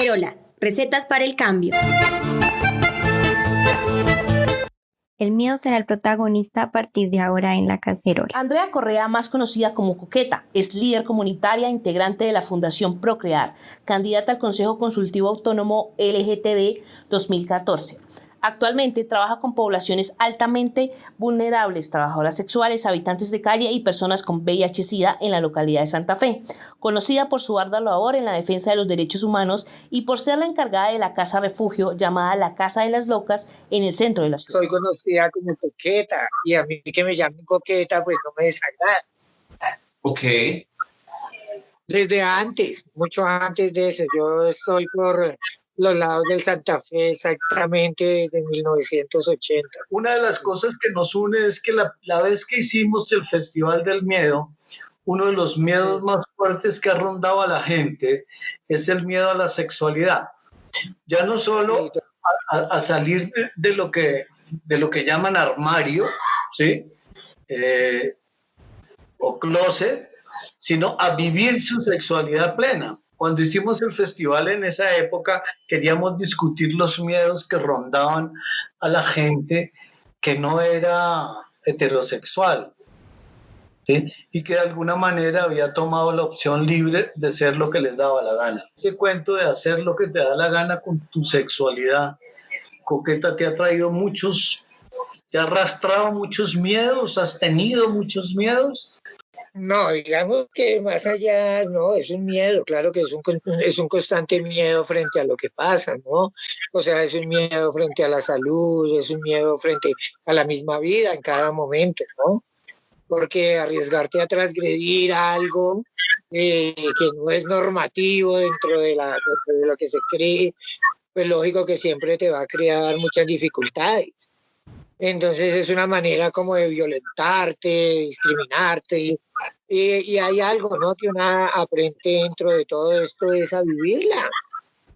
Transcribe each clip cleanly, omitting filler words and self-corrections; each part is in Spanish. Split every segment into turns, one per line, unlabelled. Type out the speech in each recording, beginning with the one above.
Cacerola, recetas para el cambio.
El miedo será el protagonista a partir de ahora en La Cacerola.
Andrea Correa, más conocida como Coqueta, es líder comunitaria, integrante de la Fundación Procrear, candidata al Consejo Consultivo Autónomo LGTB 2014. Actualmente trabaja con poblaciones altamente vulnerables, trabajadoras sexuales, habitantes de calle y personas con VIH-Sida en la localidad de Santa Fe, conocida por su ardua labor en la defensa de los derechos humanos y por ser la encargada de la casa refugio llamada La Casa de las Locas en el centro de la ciudad.
Soy conocida como Coqueta y a mí que me llamen Coqueta pues no me desagrada.
Ok.
Desde antes, mucho antes de eso, yo estoy por los lados del Santa Fe exactamente desde 1980.
Una de las cosas que nos une es que la vez que hicimos el Festival del Miedo, uno de los miedos más fuertes que ha rondado a la gente es el miedo a la sexualidad. Ya no solo a salir de lo que llaman armario, ¿sí? O closet, sino a vivir su sexualidad plena. Cuando hicimos el festival en esa época, queríamos discutir los miedos que rondaban a la gente que no era heterosexual, ¿sí? Y que de alguna manera había tomado la opción libre de ser lo que les daba la gana. Ese cuento de hacer lo que te da la gana con tu sexualidad, Coqueta, te ha traído te ha arrastrado muchos miedos, has tenido muchos miedos.
No, digamos que más allá, no, es un miedo, claro que es un constante miedo frente a lo que pasa, ¿no? O sea, es un miedo frente a la salud, es un miedo frente a la misma vida en cada momento, ¿no? Porque arriesgarte a transgredir algo que no es normativo dentro de lo que se cree, pues lógico que siempre te va a crear muchas dificultades. Entonces es una manera como de violentarte, discriminarte. Y hay algo, ¿no? Que una aprende dentro de todo esto es a vivirla.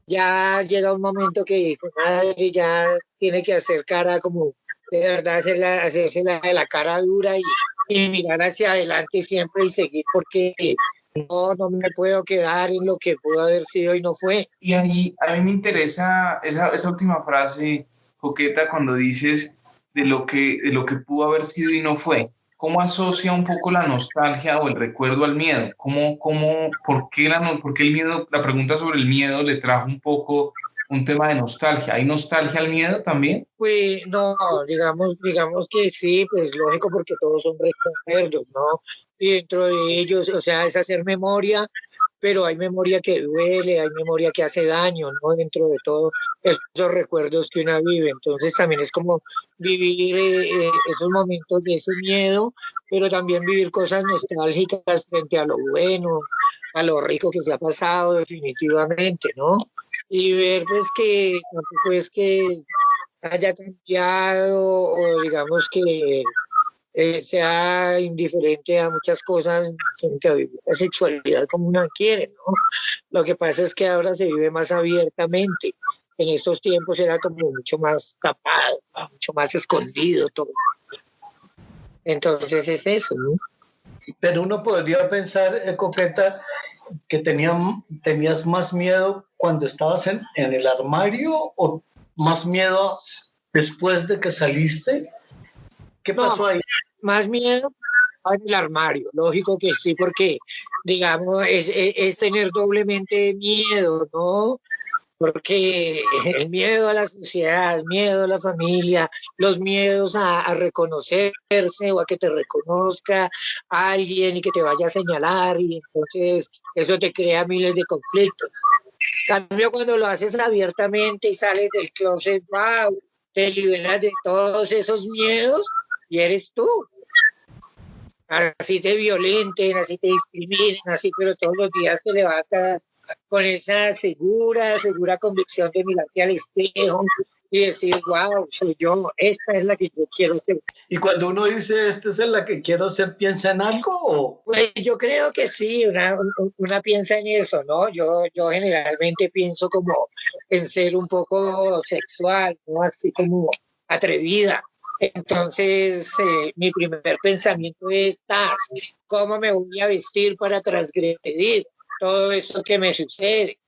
Ya llega un momento que madre ya tiene que hacer cara como, de verdad, hacerse la cara dura y mirar hacia adelante siempre y seguir porque no me puedo quedar en lo que pudo haber sido y no fue.
Y ahí a mí me interesa esa última frase, Coqueta, cuando dices de lo que pudo haber sido y no fue. ¿Cómo asocia un poco la nostalgia o el recuerdo al miedo? ¿Por qué el miedo, la pregunta sobre el miedo le trajo un poco un tema de nostalgia? ¿Hay nostalgia al miedo también?
Pues no, digamos que sí, pues lógico porque todos son recuerdos, ¿no? Y dentro de ellos, o sea, es hacer memoria, pero hay memoria que duele, hay memoria que hace daño, ¿no? Dentro de todos esos recuerdos que una vive. Entonces también es como vivir esos momentos de ese miedo, pero también vivir cosas nostálgicas frente a lo bueno, a lo rico que se ha pasado definitivamente, ¿no? Y ver pues que tampoco es que haya cambiado o digamos que sea indiferente a muchas cosas frente a vivir la sexualidad como una quiere, ¿no? Lo que pasa es que ahora se vive más abiertamente. En estos tiempos era como mucho más tapado, mucho más escondido todo. Entonces es eso, ¿no?
Pero uno podría pensar, Coqueta, que tenías más miedo cuando estabas en el armario o más miedo después de que saliste. ¿Qué pasó ahí?
Más miedo en el armario, lógico que sí, porque digamos es tener doblemente miedo, ¿no? Porque el miedo a la sociedad, el miedo a la familia, los miedos a reconocerse o a que te reconozca alguien y que te vaya a señalar y entonces eso te crea miles de conflictos. En cambio, cuando lo haces abiertamente y sales del closet, wow, te liberas de todos esos miedos y eres tú. Así te violenten, así te discriminen, así, pero todos los días te levantas con esa segura convicción de mirarte al espejo y decir, wow, soy yo, esta es la que yo quiero ser.
Y cuando uno dice, esta es la que quiero ser, ¿piensa en algo? ¿O?
Pues yo creo que sí, una piensa en eso, ¿no? Yo generalmente pienso como en ser un poco sexual, ¿no? Así como atrevida. Entonces, mi primer pensamiento es, ¿cómo me voy a vestir para transgredir todo esto que me sucede?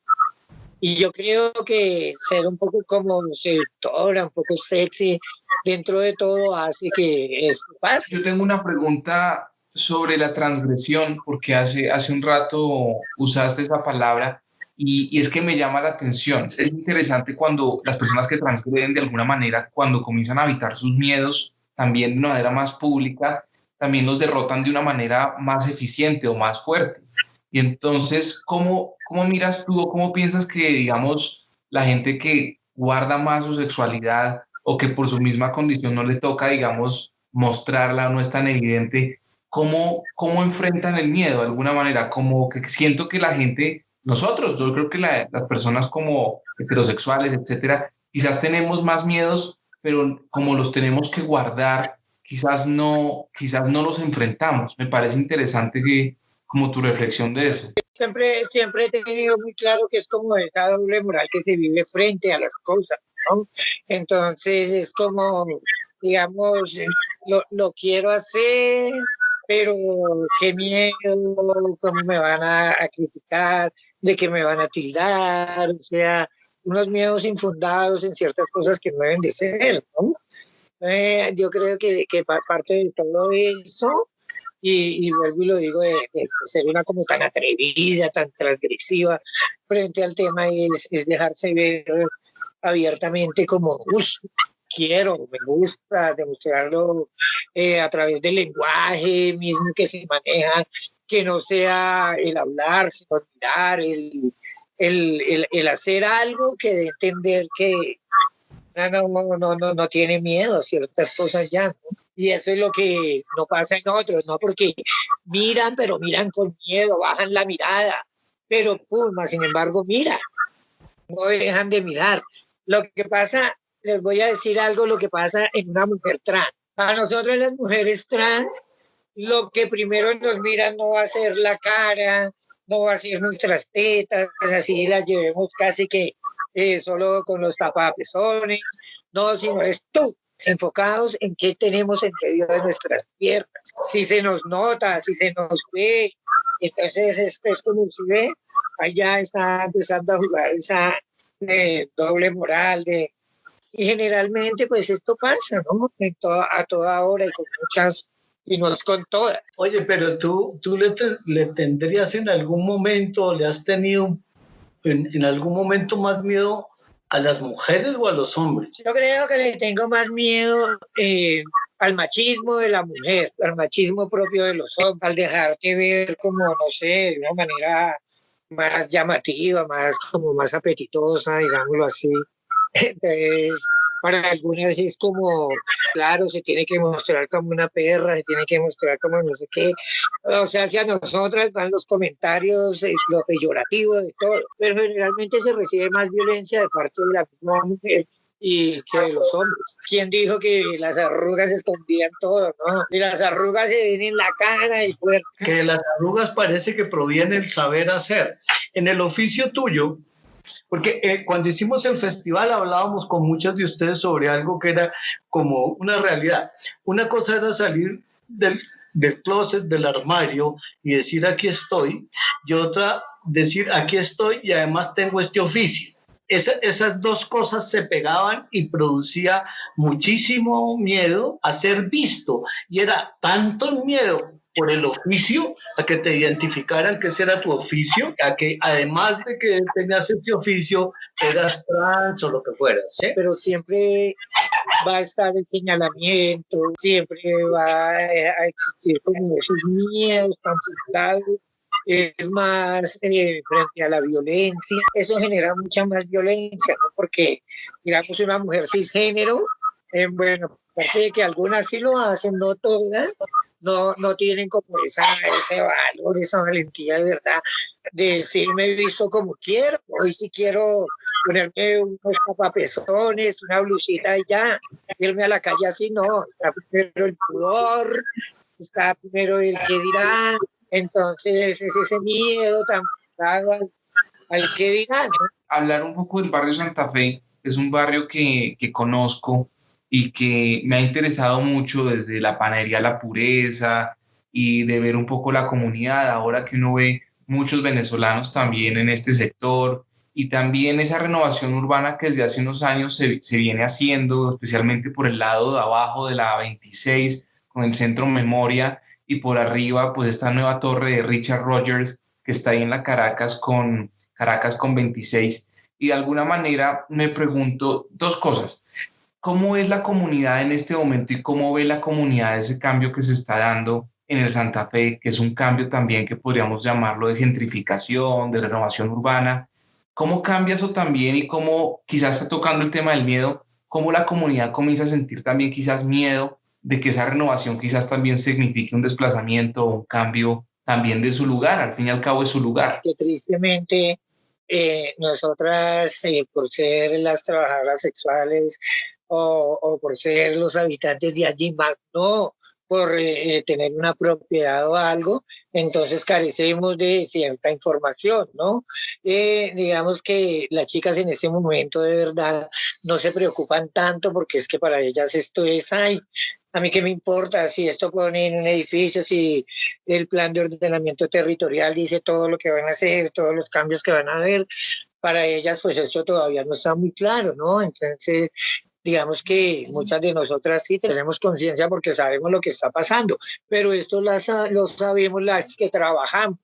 Y yo creo que ser un poco como seductora, un poco sexy, dentro de todo hace que eso pase.
Yo tengo una pregunta sobre la transgresión, porque hace un rato usaste esa palabra y es que me llama la atención. Es interesante cuando las personas que transgreden de alguna manera, cuando comienzan a habitar sus miedos, también de una manera más pública, también los derrotan de una manera más eficiente o más fuerte. Y entonces, ¿cómo miras tú o cómo piensas que, digamos, la gente que guarda más su sexualidad o que por su misma condición no le toca, digamos, mostrarla, no es tan evidente, cómo enfrentan el miedo de alguna manera? Como que siento que la gente, nosotros, yo creo que las personas como heterosexuales, etcétera, quizás tenemos más miedos, pero como los tenemos que guardar, quizás no los enfrentamos. Me parece interesante como tu reflexión de eso.
Siempre he tenido muy claro que es como esa doble moral que se vive frente a las cosas, ¿no? Entonces es como, digamos, lo quiero hacer, pero qué miedo, cómo me van a criticar, de que me van a tildar, o sea, unos miedos infundados en ciertas cosas que no deben de ser, ¿no? Yo creo que parte de todo eso, y vuelvo y lo digo, de ser una como tan atrevida, tan transgresiva frente al tema, es dejarse ver abiertamente como, me gusta demostrarlo a través del lenguaje mismo que se maneja, que no sea el hablar, sino el mirar, el hacer algo que dé a entender que no tiene miedo a ciertas cosas ya, ¿no? Y eso es lo que no pasa en otros, ¿no? Porque miran, pero miran con miedo, bajan la mirada, pero sin embargo, mira, no dejan de mirar. Lo que pasa, les voy a decir algo, lo que pasa en una mujer trans. Para nosotros las mujeres trans, lo que primero nos miran no va a ser la cara, no va a ser nuestras tetas, así las llevemos casi que solo con los tapapezones, no, sino es tú, enfocados en qué tenemos en medio de nuestras piernas, si se nos nota, si se nos ve, entonces es como si ve, allá está empezando a jugar esa doble moral y generalmente pues esto pasa, ¿no? A toda hora y con muchas, y no es con todas.
Oye, pero tú le tendrías en algún momento, le has tenido en algún momento más miedo a las mujeres o a los hombres?
Yo creo que le tengo más miedo al machismo de la mujer, al machismo propio de los hombres, al dejarte ver como, no sé, de una manera más llamativa, como más apetitosa, digámoslo así. Entonces, para algunas es como, claro, se tiene que mostrar como una perra, se tiene que mostrar como no sé qué. O sea, hacia nosotras van los comentarios, lo peyorativo de todo. Pero generalmente se recibe más violencia de parte de la misma mujer y que de los hombres. ¿Quién dijo que las arrugas escondían todo, no? Y las arrugas se ven en la cara, el cuerpo.
Que las arrugas parece que proviene el saber hacer. En el oficio tuyo, porque cuando hicimos el festival hablábamos con muchos de ustedes sobre algo que era como una realidad. Una cosa era salir del closet, del armario y decir aquí estoy, y otra decir aquí estoy y además tengo este oficio. Esas dos cosas se pegaban y producía muchísimo miedo a ser visto, y era tanto el miedo por el oficio, a que te identificaran que ese era tu oficio, a que además de que tenías ese oficio, eras trans o lo que fueras, ¿sí?
Pero siempre va a estar el señalamiento, siempre va a existir como esos miedos tan fundados. Es más, frente a la violencia, eso genera mucha más violencia, ¿no? Porque, digamos, una mujer cisgénero, bueno, aparte de que algunas sí lo hacen, no todas, no tienen como ese valor, esa valentía de verdad, de decirme he visto como quiero, hoy sí quiero ponerme unos tapapezones, una blusita y ya, irme a la calle así, no, está primero el pudor, está primero el que dirán. Entonces es ese miedo tan pegado al que dirán, ¿no?
Hablar un poco del barrio Santa Fe, es un barrio que conozco y que me ha interesado mucho desde la panadería La Pureza y de ver un poco la comunidad, ahora que uno ve muchos venezolanos también en este sector y también esa renovación urbana que desde hace unos años se viene haciendo, especialmente por el lado de abajo de la 26, con el Centro Memoria, y por arriba, pues esta nueva torre de Richard Rogers, que está ahí en la Caracas con 26. Y de alguna manera me pregunto dos cosas. ¿Cómo es la comunidad en este momento y cómo ve la comunidad ese cambio que se está dando en el Santa Fe, que es un cambio también que podríamos llamarlo de gentrificación, de renovación urbana? ¿Cómo cambia eso también y cómo quizás está tocando el tema del miedo? ¿Cómo la comunidad comienza a sentir también quizás miedo de que esa renovación quizás también signifique un desplazamiento o un cambio también de su lugar, al fin y al cabo de su lugar?
Que tristemente nosotras, por ser las trabajadoras sexuales o por ser los habitantes de allí, más no por tener una propiedad o algo, entonces carecemos de cierta información, ¿no? Digamos que las chicas en este momento de verdad no se preocupan tanto porque es que para ellas esto es, ay, a mí qué me importa si esto pone en un edificio, si el plan de ordenamiento territorial dice todo lo que van a hacer, todos los cambios que van a haber, para ellas pues esto todavía no está muy claro, ¿no? Entonces digamos que muchas de nosotras sí tenemos conciencia porque sabemos lo que está pasando, pero esto lo sabemos las que trabajamos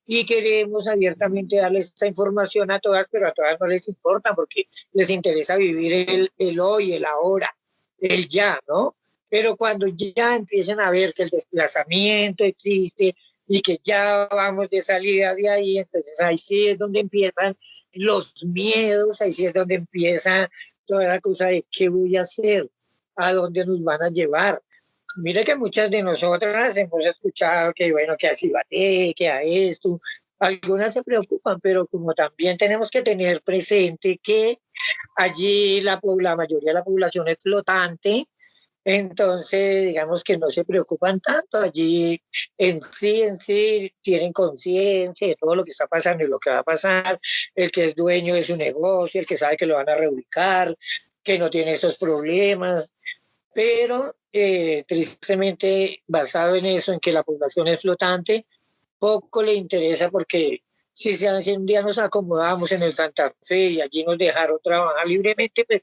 y queremos abiertamente darles esta información a todas, pero a todas no les importa porque les interesa vivir el hoy, el ahora, el ya, ¿no? Pero cuando ya empiecen a ver que el desplazamiento existe y que ya vamos de salida de ahí, entonces ahí sí es donde empiezan los miedos, ahí sí es donde empieza toda la cosa de qué voy a hacer, a dónde nos van a llevar. Mire que muchas de nosotras hemos escuchado que, bueno, que así bate, que a esto, algunas se preocupan, pero como también tenemos que tener presente que allí la mayoría de la población es flotante, entonces, digamos que no se preocupan tanto, allí en sí tienen conciencia de todo lo que está pasando y lo que va a pasar, el que es dueño de su negocio, el que sabe que lo van a reubicar, que no tiene esos problemas, pero tristemente basado en eso, en que la población es flotante, poco le interesa porque si un día nos acomodamos en el Santa Fe y allí nos dejaron trabajar libremente, pues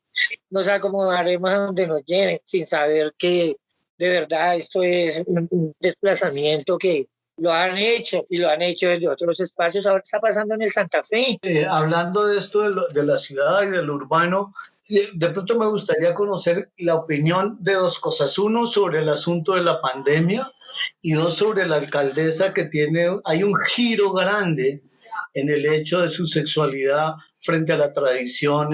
nos acomodaremos a donde nos lleven, sin saber que de verdad esto es un desplazamiento que lo han hecho y lo han hecho desde otros espacios. Ahora está pasando en el Santa Fe.
Hablando de esto de la ciudad y del urbano, de pronto me gustaría conocer la opinión de dos cosas. Uno, sobre el asunto de la pandemia y dos, sobre la alcaldesa que hay un giro grande en el hecho de su sexualidad frente a la tradición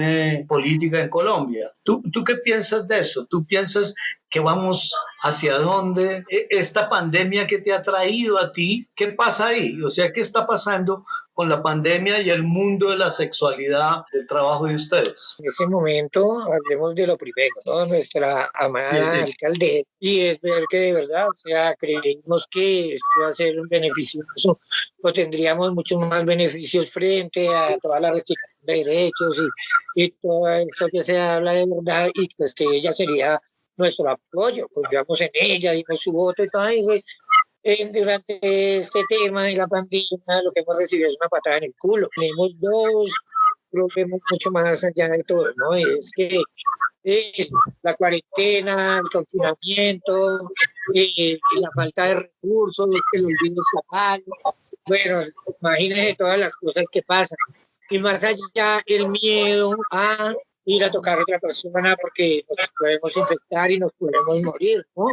política en Colombia. ¿Tú qué piensas de eso? ¿Tú piensas que vamos hacia dónde? Esta pandemia que te ha traído a ti, ¿qué pasa ahí? O sea, ¿qué está pasando con la pandemia y el mundo de la sexualidad del trabajo de ustedes?
En ese momento hablemos de lo primero, ¿no? Nuestra amada alcaldesa, y es ver que de verdad, o sea, creemos que esto va a ser beneficioso o tendríamos muchos más beneficios frente a toda la restricción de derechos y todo esto que se habla de verdad, y pues que ella sería nuestro apoyo, confiamos en ella, dimos su voto y todo, y pues, durante este tema de la pandemia lo que hemos recibido es una patada en el culo. Tenemos dos problemas mucho más allá de todo, ¿no? Es que la cuarentena, el confinamiento, la falta de recursos, el olvido estatal, bueno, imagínense todas las cosas que pasan. Y más allá, el miedo a ir a tocar a otra persona porque nos podemos infectar y nos podemos morir, ¿no?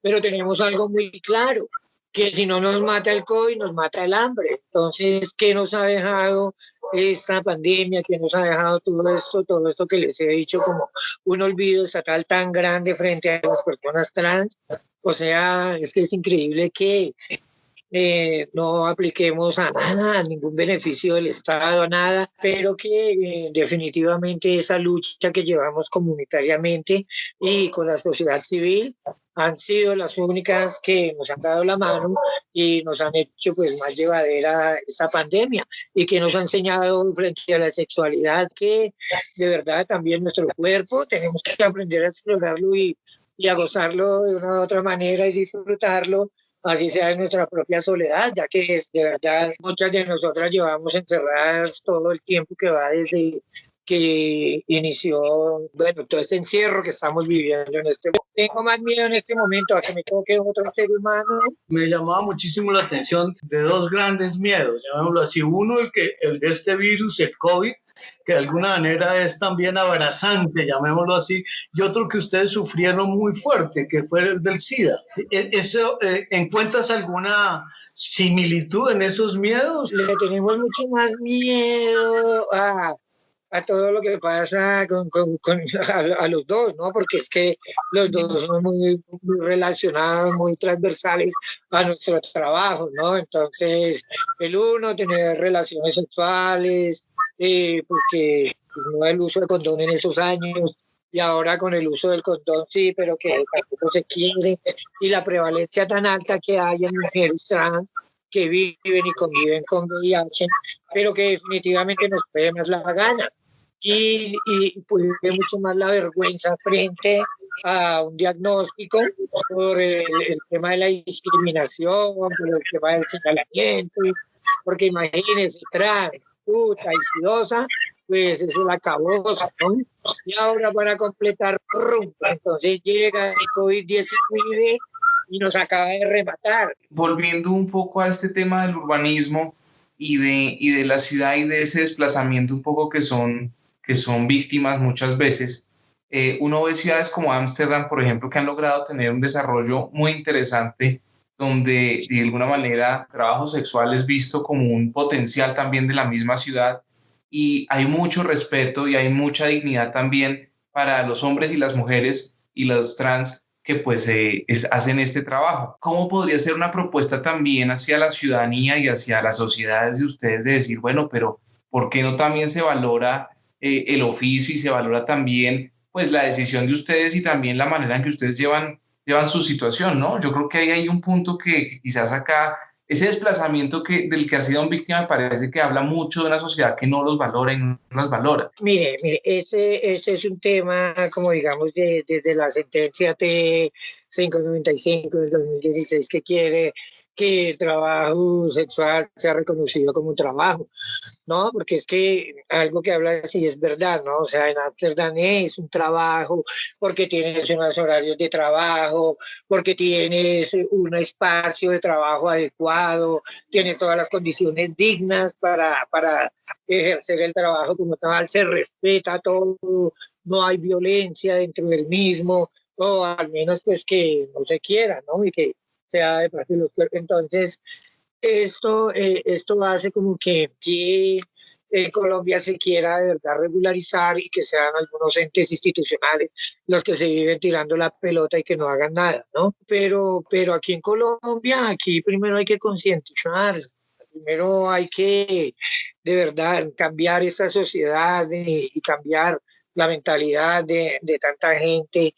Pero tenemos algo muy claro, que si no nos mata el COVID, nos mata el hambre. Entonces, ¿qué nos ha dejado esta pandemia? ¿Qué nos ha dejado todo esto que les he dicho como un olvido estatal tan grande frente a las personas trans? O sea, es que es increíble que no apliquemos a nada, a ningún beneficio del Estado, a nada, pero que definitivamente esa lucha que llevamos comunitariamente y con la sociedad civil han sido las únicas que nos han dado la mano y nos han hecho pues más llevadera esta pandemia y que nos ha enseñado frente a la sexualidad que de verdad también nuestro cuerpo tenemos que aprender a explorarlo y a gozarlo de una u otra manera y disfrutarlo así sea en nuestra propia soledad, ya que de verdad muchas de nosotras llevamos encerradas todo el tiempo que va desde que inició, bueno, todo este encierro que estamos viviendo en este momento. Tengo más miedo en este momento a que me toque otro ser humano.
Me llamaba muchísimo la atención de dos grandes miedos, llamémoslo así. Uno, el de este virus, el COVID, que de alguna manera es también aberrante, llamémoslo así, y otro que ustedes sufrieron muy fuerte, que fue el del SIDA. ¿Encuentras alguna similitud en esos miedos?
Le tenemos mucho más miedo a todo lo que pasa a los dos, ¿no? Porque es que los dos son muy relacionados, muy transversales a nuestro trabajo, ¿no? Entonces, el uno tener relaciones sexuales, porque no el uso de condón en esos años, y ahora con el uso del condón sí, pero que tampoco se quiere, y la prevalencia tan alta que hay en mujeres trans que viven y conviven con VIH, pero que definitivamente nos puede más la gana y pues mucho más la vergüenza frente a un diagnóstico por el tema de la discriminación, por el tema del señalamiento, porque imagínense, trans, puta y sidosa, pues es el acabose, ¿no? Y ahora para completar, entonces llega el COVID-19 y nos acaba de rematar.
Volviendo un poco a este tema del urbanismo y de la ciudad y de ese desplazamiento un poco que son víctimas muchas veces, uno ve ciudades como Ámsterdam, por ejemplo, que han logrado tener un desarrollo muy interesante donde de alguna manera el trabajo sexual es visto como un potencial también de la misma ciudad y hay mucho respeto y hay mucha dignidad también para los hombres y las mujeres y los trans que pues hacen este trabajo. ¿Cómo podría ser una propuesta también hacia la ciudadanía y hacia las sociedades de ustedes de decir, bueno, pero ¿por qué no también se valora el oficio y se valora también pues la decisión de ustedes y también la manera en que ustedes llevan su situación, ¿no? Yo creo que ahí hay un punto que quizás acá, ese desplazamiento del que ha sido víctima me parece que habla mucho de una sociedad que no los valora y no las valora.
Mire, ese es un tema, como digamos, desde la sentencia T595 del 2016 que quiere que el trabajo sexual sea reconocido como un trabajo, ¿no? Porque es que algo que habla así es verdad, ¿no? O sea, en Amsterdam es un trabajo, porque tienes unos horarios de trabajo, porque tienes un espacio de trabajo adecuado, tienes todas las condiciones dignas para ejercer el trabajo como tal, se respeta todo, no hay violencia dentro del mismo, o al menos pues que no se quiera, ¿no? Y que sea de parte de los cuerpos. Entonces, esto hace como que en Colombia se quiera de verdad regularizar y que sean algunos entes institucionales los que se viven tirando la pelota y que no hagan nada, ¿no? Pero aquí en Colombia, aquí primero hay que concientizar, primero hay que de verdad cambiar esta sociedad y cambiar la mentalidad de tanta gente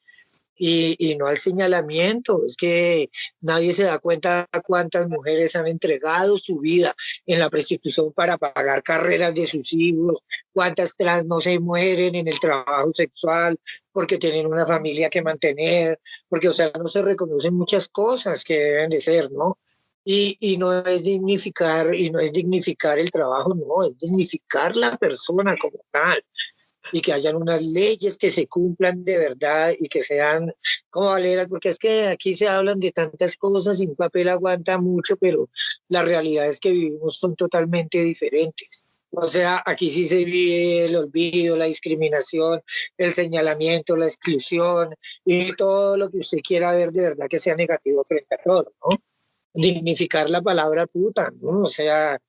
y no al señalamiento. Es que nadie se da cuenta cuántas mujeres han entregado su vida en la prostitución para pagar carreras de sus hijos, cuántas trans no se mueren en el trabajo sexual porque tienen una familia que mantener, porque, o sea, no se reconocen muchas cosas que deben de ser, ¿no? Y no es dignificar, el trabajo, no, es dignificar la persona como tal y que hayan unas leyes que se cumplan de verdad y que sean como valeras, porque es que aquí se hablan de tantas cosas y un papel aguanta mucho, pero la realidad es que vivimos son totalmente diferentes. O sea, aquí sí se vive el olvido, la discriminación, el señalamiento, la exclusión y todo lo que usted quiera ver de verdad que sea negativo frente a todo, ¿no? Dignificar la palabra puta, ¿no? O sea,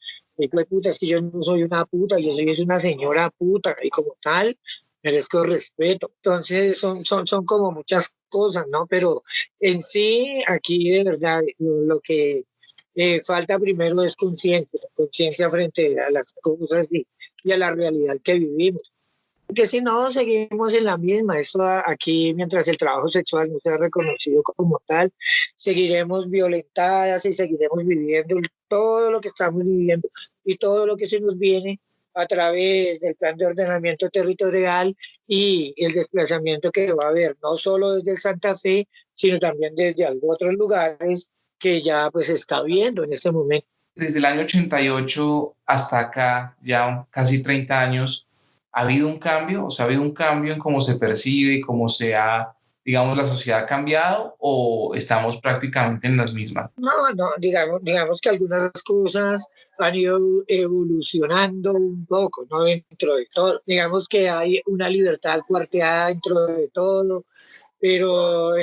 puta, es que yo no soy una puta, yo soy una señora puta y como tal merezco respeto. Entonces son como muchas cosas, ¿no? Pero en sí, aquí de verdad lo que falta primero es conciencia frente a las cosas y a la realidad que vivimos. Porque si no, seguimos en la misma. Esto aquí, mientras el trabajo sexual no sea reconocido como tal, seguiremos violentadas y seguiremos viviendo todo lo que estamos viviendo y todo lo que se nos viene a través del plan de ordenamiento territorial y el desplazamiento que va a haber, no solo desde el Santa Fe, sino también desde otros lugares que ya pues se está viendo en este momento.
Desde el año 88 hasta acá, ya casi 30 años, ¿ha habido un cambio? O sea, ¿ha habido un cambio en cómo se percibe y cómo se ha, digamos, la sociedad ha cambiado o estamos prácticamente en las mismas?
No, digamos que algunas cosas han ido evolucionando un poco, ¿no? Dentro de todo. Digamos que hay una libertad cuarteada dentro de todo, pero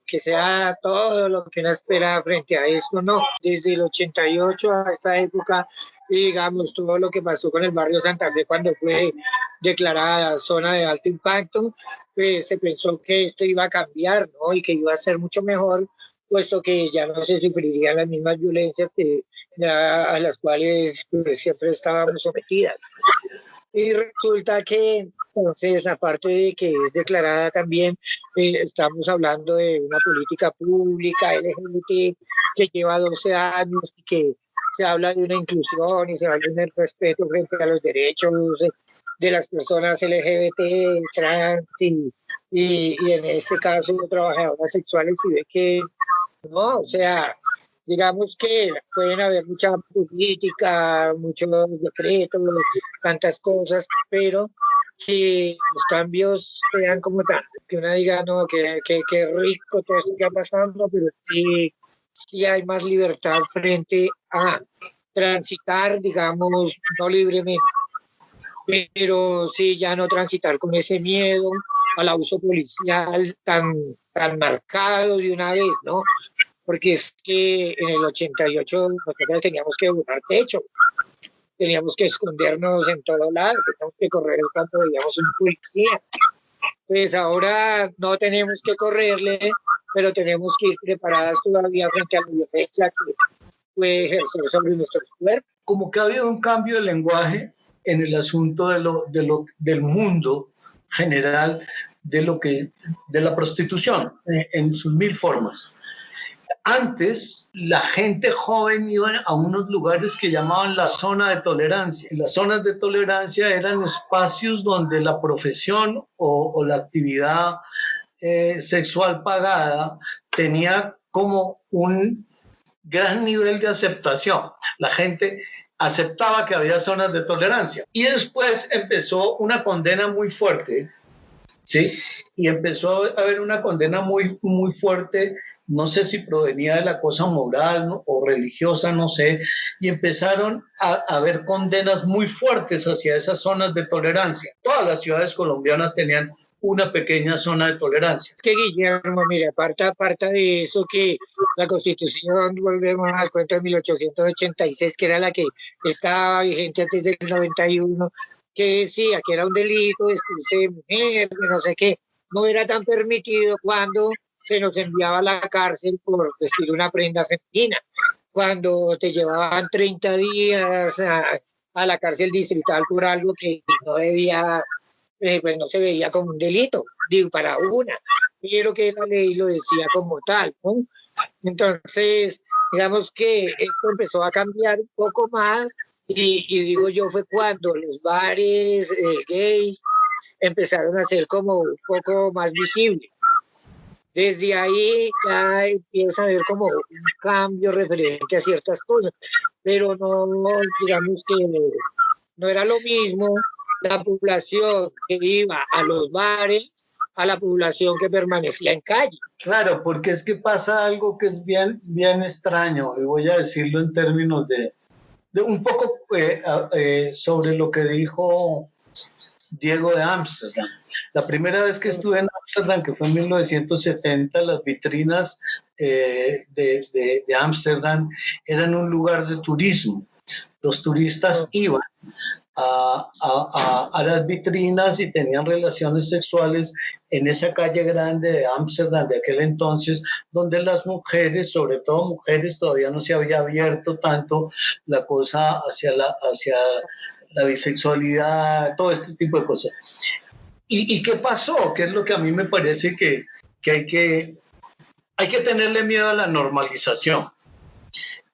que sea todo lo que uno espera frente a esto, no. Desde el 88 a esta época, digamos, todo lo que pasó con el barrio Santa Fe cuando fue declarada zona de alto impacto, pues se pensó que esto iba a cambiar, ¿no? Y que iba a ser mucho mejor, puesto que ya no se sufrirían las mismas violencias a las cuales pues, siempre estábamos sometidas. Y resulta que, entonces, aparte de que es declarada también, estamos hablando de una política pública LGBT que lleva 12 años y que se habla de una inclusión y se habla de un respeto frente a los derechos de las personas LGBT, trans y en este caso trabajadoras sexuales y ve que, no, o sea, digamos que pueden haber mucha política, muchos decretos, tantas cosas, pero que los cambios sean como tal, que uno diga, no, que rico todo esto que ha pasado, pero sí hay más libertad frente a transitar, digamos, no libremente, pero sí ya no transitar con ese miedo al abuso policial tan marcado de una vez, ¿no? Porque es que en el 88 nosotros teníamos que borrar techo, teníamos que escondernos en todo lado, teníamos que correr cuando veíamos un policía. Pues ahora no tenemos que correrle, pero tenemos que ir preparadas todavía frente a la violencia que puede ejercer sobre nuestros cuerpos.
Como que ha habido un cambio de lenguaje en el asunto del mundo general de la prostitución en sus mil formas. Antes, la gente joven iba a unos lugares que llamaban la zona de tolerancia. Y las zonas de tolerancia eran espacios donde la profesión o la actividad sexual pagada tenía como un gran nivel de aceptación. La gente aceptaba que había zonas de tolerancia. Y después empezó una condena muy fuerte, ¿sí? Y empezó a haber una condena muy, muy fuerte, no sé si provenía de la cosa moral, ¿no? O religiosa, no sé, y empezaron a haber condenas muy fuertes hacia esas zonas de tolerancia. Todas las ciudades colombianas tenían una pequeña zona de tolerancia.
Es que Guillermo, mira, aparta de eso que la Constitución, volvemos al cuento de 1886, que era la que estaba vigente antes del 91, que decía que era un delito vestirse de mujer, que no sé qué, no era tan permitido cuando se nos enviaba a la cárcel por vestir una prenda femenina, cuando te llevaban 30 días a la cárcel distrital por algo que no debía, pues no se veía como un delito, digo, para una, pero que la ley lo decía como tal, ¿no? Entonces, digamos que esto empezó a cambiar un poco más y digo yo fue cuando los bares gays empezaron a ser como un poco más visibles. Desde ahí ya empieza a haber como un cambio referente a ciertas cosas, pero no, digamos que no era lo mismo la población que iba a los bares a la población que permanecía en calle.
Claro, porque es que pasa algo que es bien, bien extraño, y voy a decirlo en términos de un poco sobre lo que dijo Diego de Ámsterdam. La primera vez que estuve en Ámsterdam, que fue en 1970, las vitrinas de Ámsterdam eran un lugar de turismo. Los turistas iban a las vitrinas y tenían relaciones sexuales en esa calle grande de Ámsterdam de aquel entonces, donde las mujeres, sobre todo mujeres, todavía no se había abierto tanto la cosa hacia la bisexualidad, todo este tipo de cosas. ¿Y qué pasó? ¿Qué es lo que a mí me parece que hay que tenerle miedo a la normalización?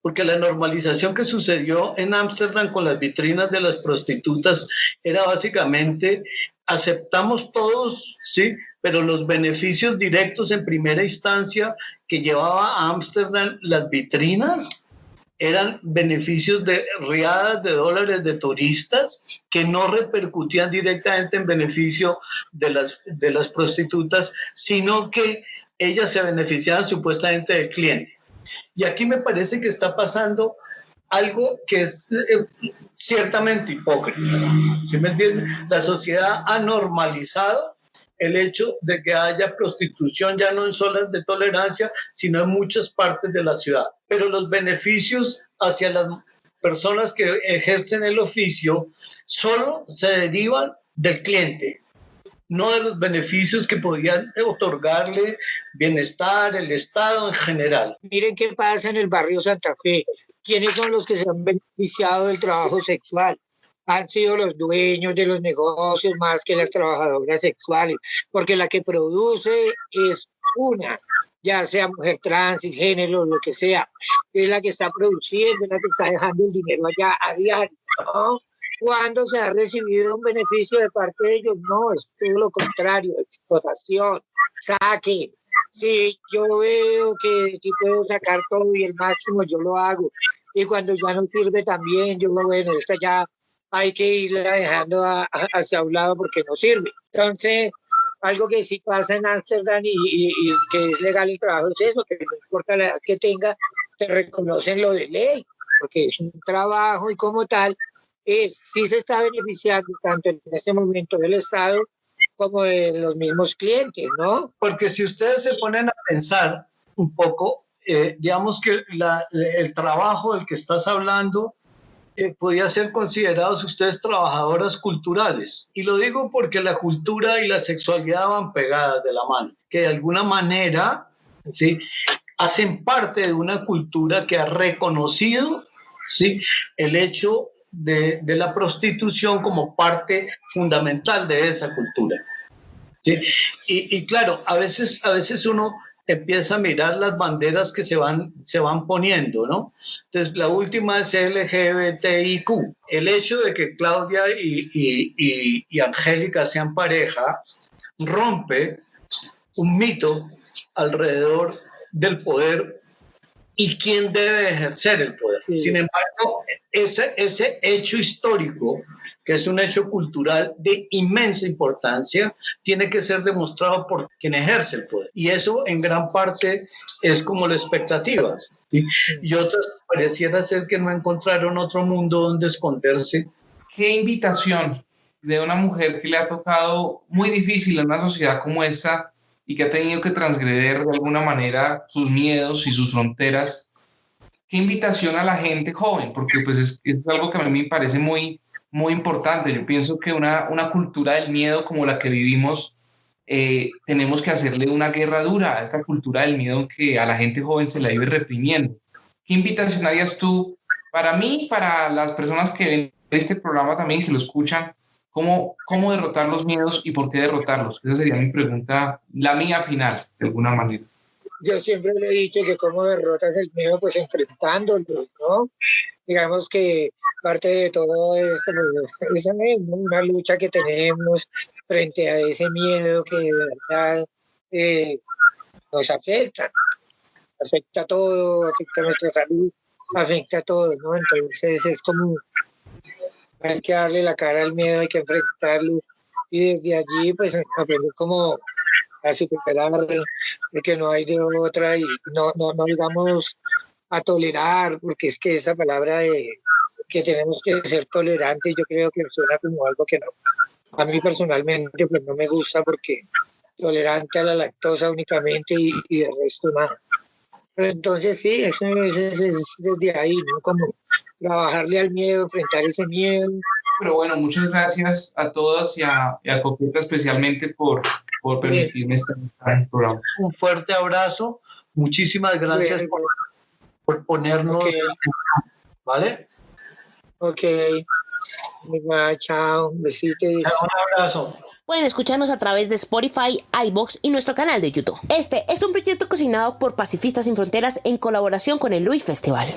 Porque la normalización que sucedió en Ámsterdam con las vitrinas de las prostitutas era básicamente aceptamos todos, ¿sí?, pero los beneficios directos en primera instancia que llevaba a Ámsterdam las vitrinas eran beneficios de riadas de dólares de turistas que no repercutían directamente en beneficio de las prostitutas, sino que ellas se beneficiaban supuestamente del cliente. Y aquí me parece que está pasando algo que es ciertamente hipócrita. ¿Sí me entienden? La sociedad ha normalizado el hecho de que haya prostitución ya no en zonas de tolerancia, sino en muchas partes de la ciudad. Pero los beneficios hacia las personas que ejercen el oficio solo se derivan del cliente, no de los beneficios que podían otorgarle bienestar, el Estado en general.
Miren qué pasa en el barrio Santa Fe. ¿Quiénes son los que se han beneficiado del trabajo sexual? Han sido los dueños de los negocios más que las trabajadoras sexuales, porque la que produce es una, ya sea mujer trans, cisgénero, lo que sea, es la que está produciendo, es la que está dejando el dinero allá a diario, ¿no? ¿Cuándo se ha recibido un beneficio de parte de ellos? No, es todo lo contrario, explotación, saque. Si yo veo que si puedo sacar todo y el máximo, yo lo hago. Y cuando ya no sirve también, yo lo bueno, esta ya hay que irla dejando hacia un lado porque no sirve. Entonces, algo que sí pasa en Ámsterdam y que es legal el trabajo es eso, que no importa la edad que tenga, te reconocen lo de ley, porque es un trabajo y como tal, sí se está beneficiando tanto en este momento del Estado como de los mismos clientes, ¿no?
Porque si ustedes se ponen a pensar un poco, digamos que el trabajo del que estás hablando podía ser considerados ustedes trabajadoras culturales. Y lo digo porque la cultura y la sexualidad van pegadas de la mano, que de alguna manera, ¿sí?, hacen parte de una cultura que ha reconocido, ¿sí?, el hecho de la prostitución como parte fundamental de esa cultura. ¿Sí? Y claro, a veces uno empieza a mirar las banderas que se van poniendo, ¿no? Entonces, la última es LGBTIQ. El hecho de que Claudia y Angélica sean pareja rompe un mito alrededor del poder y quién debe ejercer el poder. Sí. Sin embargo, ese hecho histórico, que es un hecho cultural de inmensa importancia, tiene que ser demostrado por quien ejerce el poder. Y eso en gran parte es como la expectativa, ¿sí? Y otras pareciera ser que no encontraron otro mundo donde esconderse.
¿Qué invitación de una mujer que le ha tocado muy difícil en una sociedad como esta y que ha tenido que transgreder de alguna manera sus miedos y sus fronteras? ¿Qué invitación a la gente joven? Porque pues es algo que a mí me parece muy importante. Yo pienso que una cultura del miedo como la que vivimos, tenemos que hacerle una guerra dura a esta cultura del miedo que a la gente joven se la vive reprimiendo. ¿Qué invitación harías tú para mí, para las personas que ven este programa también, que lo escuchan? ¿Cómo derrotar los miedos y por qué derrotarlos? Esa sería mi pregunta, la mía final, de alguna manera.
Yo siempre le he dicho que cómo derrotas el miedo, pues enfrentándolo, ¿no? Digamos que parte de todo esto es una lucha que tenemos frente a ese miedo que de verdad nos afecta a todo, afecta a nuestra salud, afecta a todo, ¿no? Entonces es como, hay que darle la cara al miedo, hay que enfrentarlo y desde allí pues aprender como a superarlo, porque no hay de otra y no digamos a tolerar, porque es que esa palabra de que tenemos que ser tolerantes, yo creo que suena como algo que no, a mí personalmente pues no me gusta, porque tolerante a la lactosa únicamente y el resto nada. Pero entonces sí, eso es desde ahí, ¿no? Como trabajarle al miedo, enfrentar ese miedo.
Pero bueno, muchas gracias a todas y a Coqueta especialmente por permitirme estar en el programa.
Un fuerte abrazo, muchísimas gracias por ponernos, ¿vale?
Ok, chao, besitos.
Un abrazo.
Pueden escucharnos a través de Spotify, iVoox y nuestro canal de YouTube. Este es un proyecto cocinado por Pacifistas Sin Fronteras en colaboración con el Luis Festival.